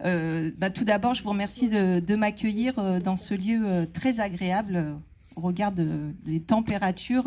Tout d'abord, je vous remercie de m'accueillir dans ce lieu très agréable au regard des températures.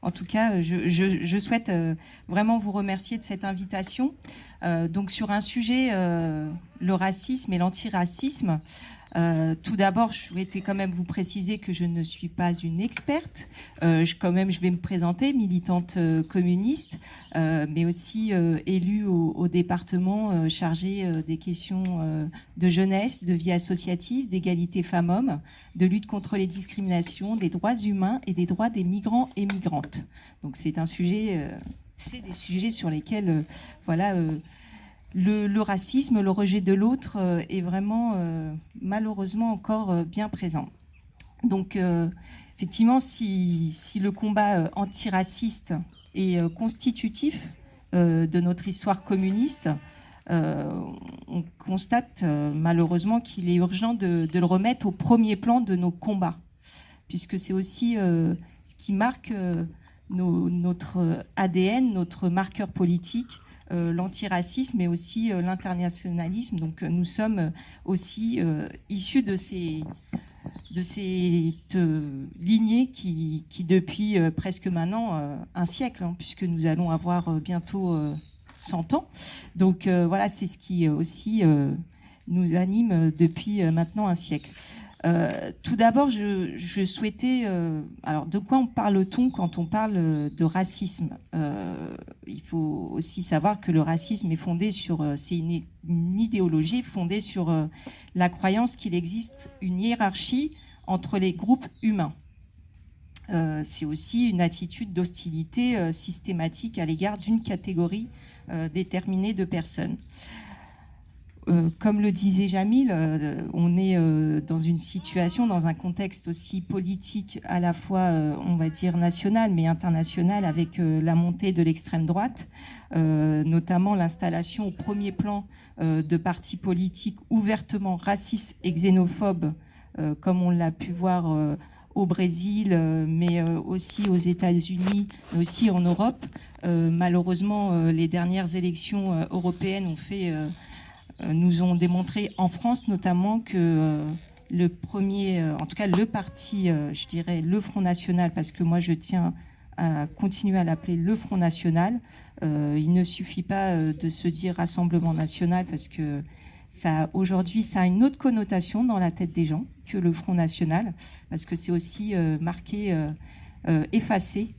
En tout cas, je souhaite vraiment vous remercier de cette invitation. Donc sur un sujet, le racisme et l'antiracisme. Tout d'abord, je souhaitais quand même vous préciser que je ne suis pas une experte. Je vais me présenter, militante communiste, mais aussi élue au département chargée des questions de jeunesse, de vie associative, d'égalité femmes-hommes, de lutte contre les discriminations, des droits humains et des droits des migrants et migrantes. Donc c'est un sujet, c'est des sujets sur lesquels, le racisme, le rejet de l'autre est vraiment malheureusement encore bien présent. Donc effectivement, si le combat antiraciste est constitutif de notre histoire communiste, on constate malheureusement qu'il est urgent de le remettre au premier plan de nos combats, puisque c'est aussi ce qui marque notre ADN, notre marqueur politique, l'antiracisme et aussi l'internationalisme. Donc nous sommes aussi issus de cette lignée qui depuis presque maintenant un siècle, puisque nous allons avoir bientôt 100 ans. Donc voilà, c'est ce qui aussi nous anime depuis maintenant un siècle. Tout d'abord, je souhaitais... alors, de quoi parle-t-on quand on parle de racisme ? Il faut aussi savoir que le racisme est fondé sur... c'est une idéologie fondée sur la croyance qu'il existe une hiérarchie entre les groupes humains. C'est aussi une attitude d'hostilité systématique à l'égard d'une catégorie déterminée de personnes. Comme le disait Jamil, on est dans une situation, dans un contexte aussi politique à la fois, on va dire, national, mais international, avec la montée de l'extrême droite, notamment l'installation au premier plan de partis politiques ouvertement racistes et xénophobes, comme on l'a pu voir au Brésil, mais aussi aux États-Unis, mais aussi en Europe. Malheureusement, les dernières élections européennes nous ont démontré en France notamment que le premier, en tout cas le parti, je dirais le Front National, parce que moi je tiens à continuer à l'appeler le Front National. Il ne suffit pas de se dire Rassemblement National, parce que aujourd'hui ça a une autre connotation dans la tête des gens que le Front National, parce que c'est aussi marqué, effacer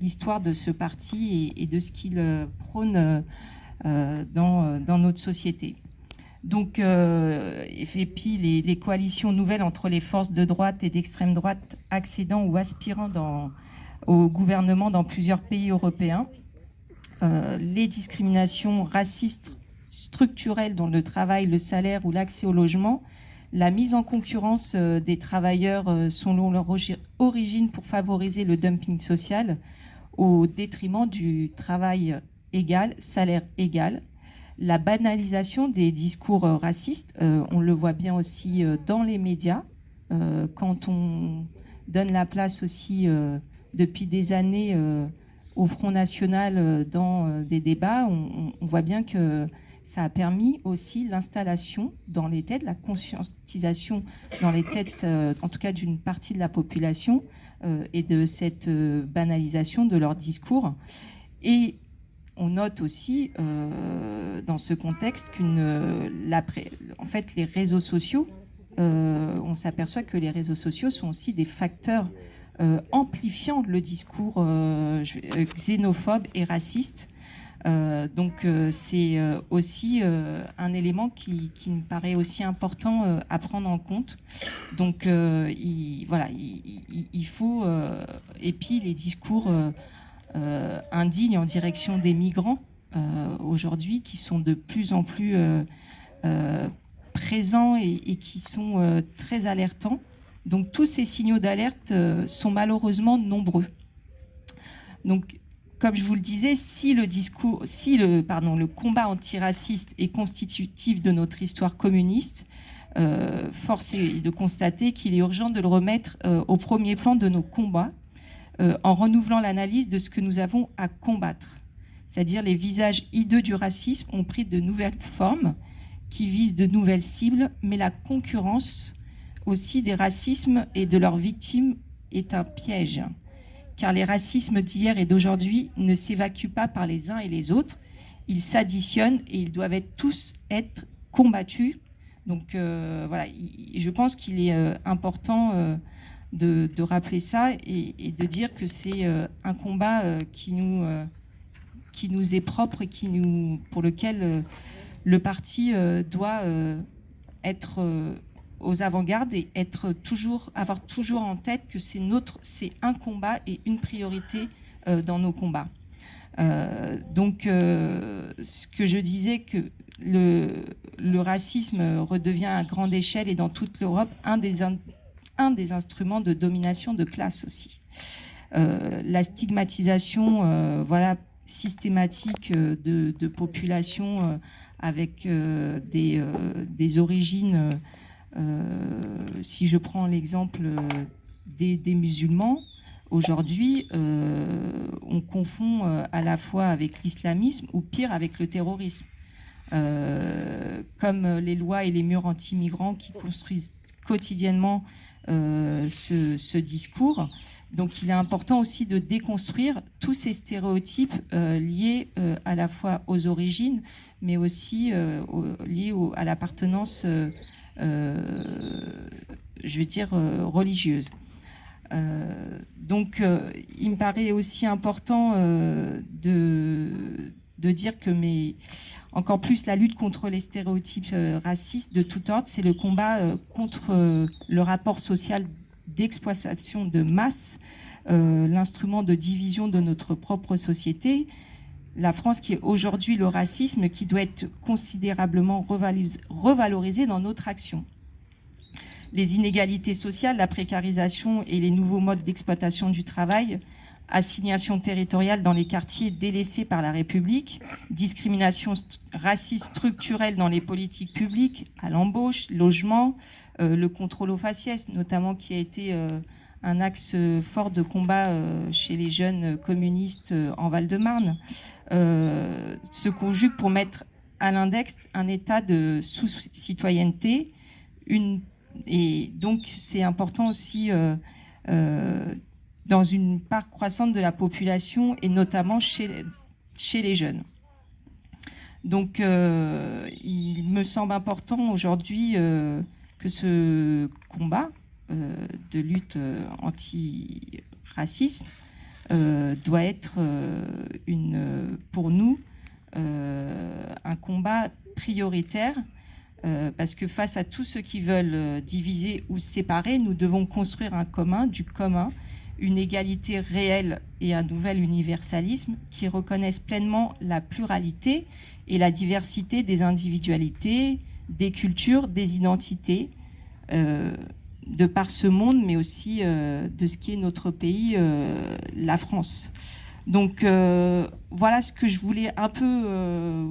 l'histoire de ce parti et de ce qu'il prône dans notre société. Donc, et puis les coalitions nouvelles entre les forces de droite et d'extrême droite accédant ou aspirant au gouvernement dans plusieurs pays européens, les discriminations racistes structurelles dont le travail, le salaire ou l'accès au logement, la mise en concurrence des travailleurs selon leur origine pour favoriser le dumping social au détriment du travail égal, salaire égal, la banalisation des discours racistes, on le voit bien aussi dans les médias, quand on donne la place aussi depuis des années au Front National dans des débats, on voit bien que ça a permis aussi l'installation dans les têtes, la conscientisation dans les têtes, en tout cas d'une partie de la population, et de cette banalisation de leur discours. Et on note aussi dans ce contexte en fait, les réseaux sociaux, on s'aperçoit que les réseaux sociaux sont aussi des facteurs amplifiant le discours xénophobe et raciste. Donc c'est aussi un élément qui me paraît aussi important à prendre en compte. Donc il faut et puis les discours indignes en direction des migrants aujourd'hui, qui sont de plus en plus présents et qui sont très alertants. Donc tous ces signaux d'alerte sont malheureusement nombreux. Donc, comme je vous le disais, si le combat antiraciste est constitutif de notre histoire communiste, force est de constater qu'il est urgent de le remettre au premier plan de nos combats, en renouvelant l'analyse de ce que nous avons à combattre. C'est-à-dire les visages hideux du racisme ont pris de nouvelles formes qui vise de nouvelles cibles, mais la concurrence aussi des racismes et de leurs victimes est un piège, car les racismes d'hier et d'aujourd'hui ne s'évacuent pas par les uns et les autres, ils s'additionnent et ils doivent tous être combattus. Donc voilà, je pense qu'il est important de rappeler ça et de dire que c'est un combat qui nous est propre et pour lequel le parti doit être aux avant-gardes et avoir toujours en tête que c'est un combat et une priorité dans nos combats. Donc, ce que je disais, que le racisme redevient à grande échelle et dans toute l'Europe un des instruments de domination de classe aussi. La stigmatisation, voilà, systématique de populations avec des origines. Si je prends l'exemple des musulmans, aujourd'hui, on confond à la fois avec l'islamisme ou pire avec le terrorisme. Comme les lois et les murs anti-migrants qui construisent quotidiennement ce discours. Donc il est important aussi de déconstruire tous ces stéréotypes liés à la fois aux origines, mais aussi liés à l'appartenance je veux dire, religieuse. Donc, il me paraît aussi important de dire que, encore plus, la lutte contre les stéréotypes racistes de tout ordre, c'est le combat contre le rapport social d'exploitation de masse, l'instrument de division de notre propre société. La France qui est aujourd'hui le racisme, qui doit être considérablement revalorisé dans notre action. Les inégalités sociales, la précarisation et les nouveaux modes d'exploitation du travail, assignation territoriale dans les quartiers délaissés par la République, discrimination raciste structurelle dans les politiques publiques, à l'embauche, logement, le contrôle aux faciès, notamment qui a été un axe fort de combat chez les jeunes communistes en Val-de-Marne, se conjuguent pour mettre à l'index un état de sous-citoyenneté. Et donc, c'est important aussi dans une part croissante de la population et notamment chez les jeunes. Donc, il me semble important aujourd'hui que ce combat de lutte anti-racisme doit être pour nous un combat prioritaire parce que face à tous ceux qui veulent diviser ou séparer, nous devons construire du commun, une égalité réelle et un nouvel universalisme qui reconnaissent pleinement la pluralité et la diversité des individualités, des cultures, des identités, de par ce monde, mais aussi de ce qui est notre pays, la France. Donc voilà ce que je voulais un peu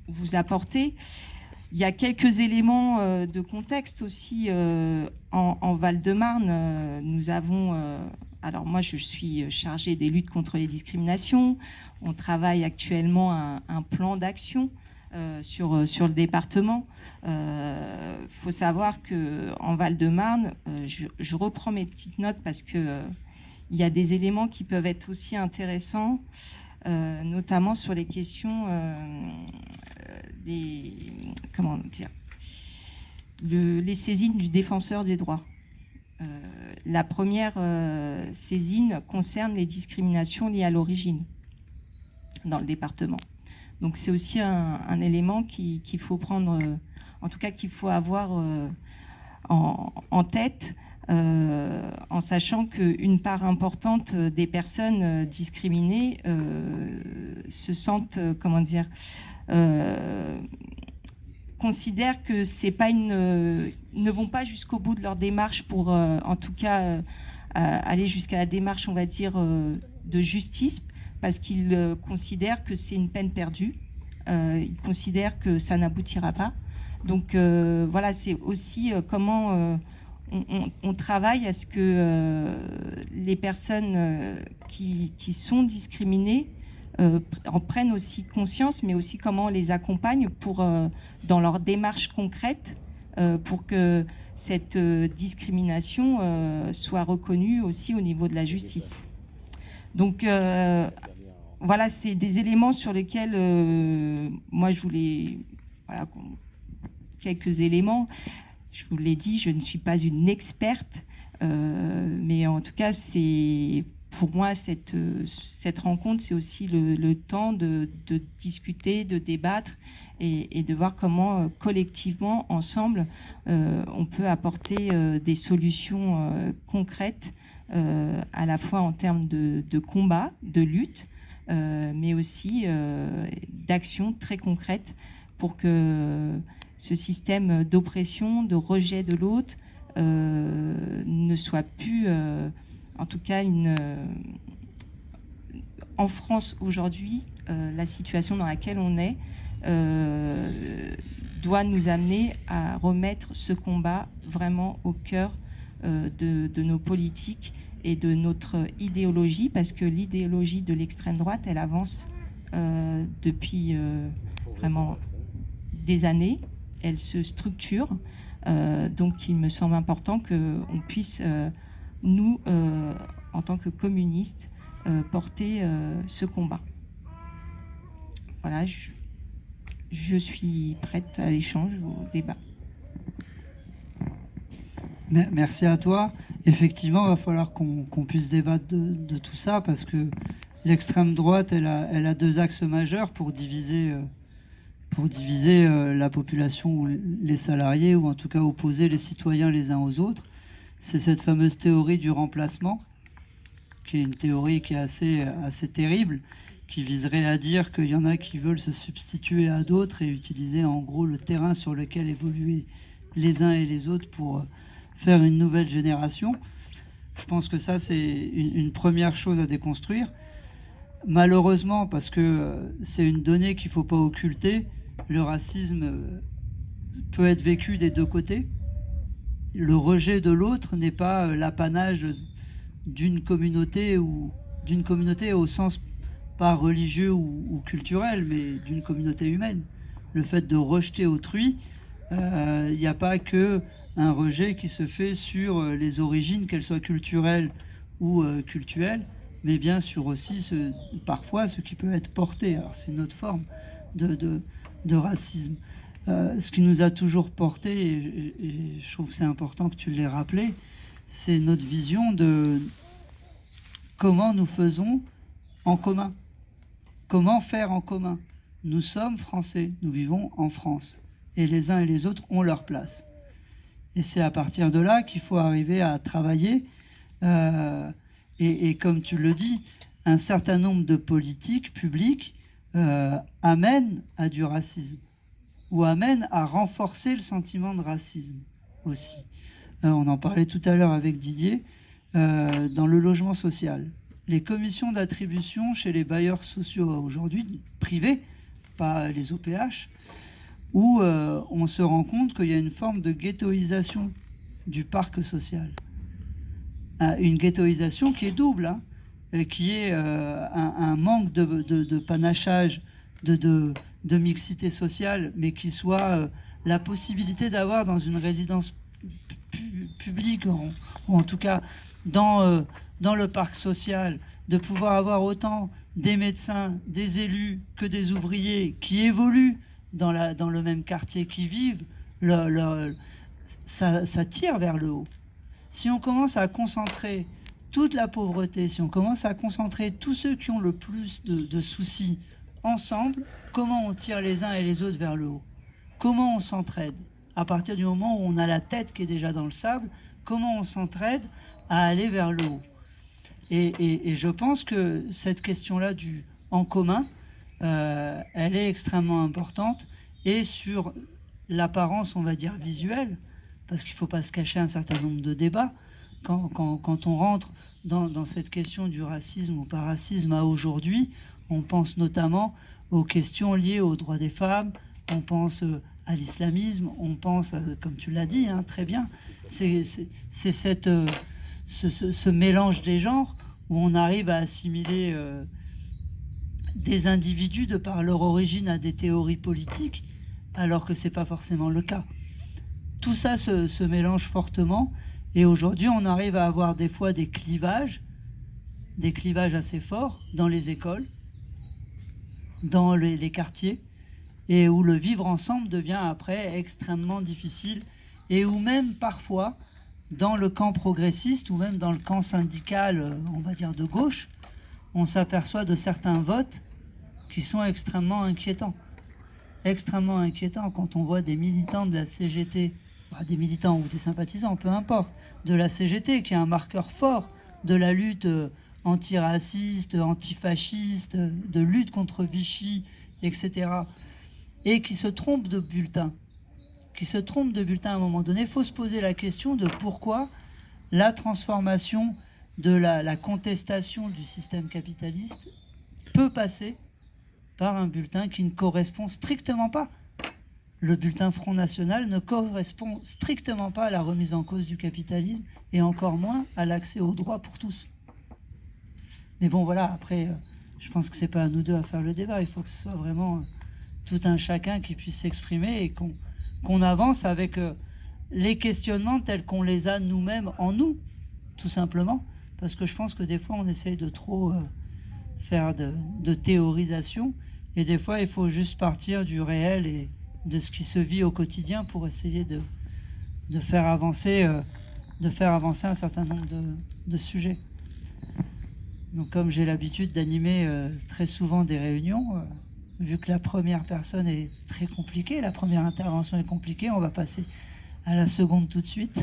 vous apporter. Il y a quelques éléments de contexte aussi en Val-de-Marne. Nous avons, alors moi je suis chargée des luttes contre les discriminations. On travaille actuellement un plan d'action sur le département. Faut savoir qu'en Val-de-Marne, je reprends mes petites notes parce que il y a des éléments qui peuvent être aussi intéressants, notamment sur les questions les saisines du défenseur des droits. La première saisine concerne les discriminations liées à l'origine dans le département. Donc c'est aussi un élément qu'il faut prendre, en tout cas qu'il faut avoir en tête, en sachant qu'une part importante des personnes discriminées se sentent, considèrent que c'est pas ne vont pas jusqu'au bout de leur démarche pour, en tout cas, aller jusqu'à la démarche, on va dire, de justice, parce qu'ils considèrent que c'est une peine perdue. Ils considèrent que ça n'aboutira pas. Donc voilà, c'est aussi comment on travaille à ce que les personnes qui sont discriminées en prennent aussi conscience, mais aussi comment on les accompagne pour dans leur démarche concrète pour que cette discrimination soit reconnue aussi au niveau de la justice. Donc voilà, c'est des éléments sur lesquels moi je voulais, voilà, quelques éléments. Je vous l'ai dit, je ne suis pas une experte, mais en tout cas, c'est pour moi cette rencontre, c'est aussi le temps de discuter, de débattre et de voir comment collectivement, ensemble, on peut apporter des solutions concrètes, à la fois en termes de combat, de lutte, mais aussi d'actions très concrètes pour que ce système d'oppression, de rejet de l'autre ne soit plus, en tout cas, en France aujourd'hui, la situation dans laquelle on est doit nous amener à remettre ce combat vraiment au cœur de nos politiques et de notre idéologie, parce que l'idéologie de l'extrême droite, elle avance depuis vraiment des années, elle se structure, donc il me semble important qu'on puisse, nous, en tant que communistes, porter ce combat. Voilà, je suis prête à l'échange, au débat. Merci à toi. Effectivement, il va falloir qu'on puisse débattre de tout ça, parce que l'extrême droite, elle a deux axes majeurs pour diviser la population ou les salariés, ou en tout cas opposer les citoyens les uns aux autres. C'est cette fameuse théorie du remplacement, qui est une théorie qui est assez terrible, qui viserait à dire qu'il y en a qui veulent se substituer à d'autres et utiliser en gros le terrain sur lequel évoluer les uns et les autres pour faire une nouvelle génération. Je pense que ça, c'est une première chose à déconstruire. Malheureusement, parce que c'est une donnée qu'il ne faut pas occulter, le racisme peut être vécu des deux côtés. Le rejet de l'autre n'est pas l'apanage d'une communauté, ou d'une communauté au sens pas religieux ou culturel, mais d'une communauté humaine. Le fait de rejeter autrui, il n'y a pas que un rejet qui se fait sur les origines, qu'elles soient culturelles ou cultuelles, mais bien sûr aussi parfois ce qui peut être porté. Alors c'est une autre forme de racisme. Ce qui nous a toujours porté, et je trouve que c'est important que tu l'aies rappelé, c'est notre vision de comment nous faisons en commun. Comment faire en commun? Nous sommes français, nous vivons en France, et les uns et les autres ont leur place. Et c'est à partir de là qu'il faut arriver à travailler. Et comme tu le dis, un certain nombre de politiques publiques amènent à du racisme, ou amènent à renforcer le sentiment de racisme aussi. On en parlait tout à l'heure avec Didier, dans le logement social. Les commissions d'attribution chez les bailleurs sociaux aujourd'hui, privés, pas les OPH, où on se rend compte qu'il y a une forme de ghettoisation du parc social. Une ghettoisation qui est double, hein, qui est un manque de panachage, de mixité sociale, mais qui soit la possibilité d'avoir dans une résidence publique, ou en tout cas dans le parc social, de pouvoir avoir autant des médecins, des élus que des ouvriers qui évoluent dans le même quartier, qui vivent, ça tire vers le haut. Si on commence à concentrer toute la pauvreté, si on commence à concentrer tous ceux qui ont le plus de soucis ensemble, comment on tire les uns et les autres vers le haut? Comment on s'entraide? À partir du moment où on a la tête qui est déjà dans le sable, comment on s'entraide à aller vers le haut? Et je pense que cette question-là du en commun, elle est extrêmement importante, et sur l'apparence, on va dire, visuelle, parce qu'il ne faut pas se cacher un certain nombre de débats. Quand on rentre dans cette question du racisme ou pas racisme à aujourd'hui, on pense notamment aux questions liées aux droits des femmes, on pense à l'islamisme, on pense, comme tu l'as dit, hein, très bien, c'est ce mélange des genres où on arrive à assimiler des individus de par leur origine à des théories politiques alors que ce n'est pas forcément le cas. Tout ça se mélange fortement, et aujourd'hui on arrive à avoir des fois des clivages assez forts dans les écoles, dans les quartiers, et où le vivre ensemble devient après extrêmement difficile, et où même parfois, dans le camp progressiste, ou même dans le camp syndical, on va dire de gauche, on s'aperçoit de certains votes qui sont extrêmement inquiétants. Extrêmement inquiétants quand on voit des militants de la CGT, des militants ou des sympathisants, peu importe, de la CGT, qui est un marqueur fort de la lutte antiraciste, antifasciste, de lutte contre Vichy, etc., et qui se trompent de bulletin. À un moment donné, il faut se poser la question de pourquoi la transformation de la contestation du système capitaliste peut passer par un bulletin qui ne correspond strictement pas. Le bulletin Front National ne correspond strictement pas à la remise en cause du capitalisme, et encore moins à l'accès aux droits pour tous. Mais bon, voilà, après, je pense que c'est pas à nous deux à faire le débat. Il faut que ce soit vraiment tout un chacun qui puisse s'exprimer, et qu'on avance avec les questionnements tels qu'on les a nous-mêmes en nous, tout simplement. Parce que je pense que des fois, on essaye de trop faire de théorisation, et des fois, il faut juste partir du réel et de ce qui se vit au quotidien pour essayer de faire avancer un certain nombre de sujets. Donc, comme j'ai l'habitude d'animer très souvent des réunions, vu que la première personne est très compliquée, la première intervention est compliquée, on va passer à la seconde tout de suite.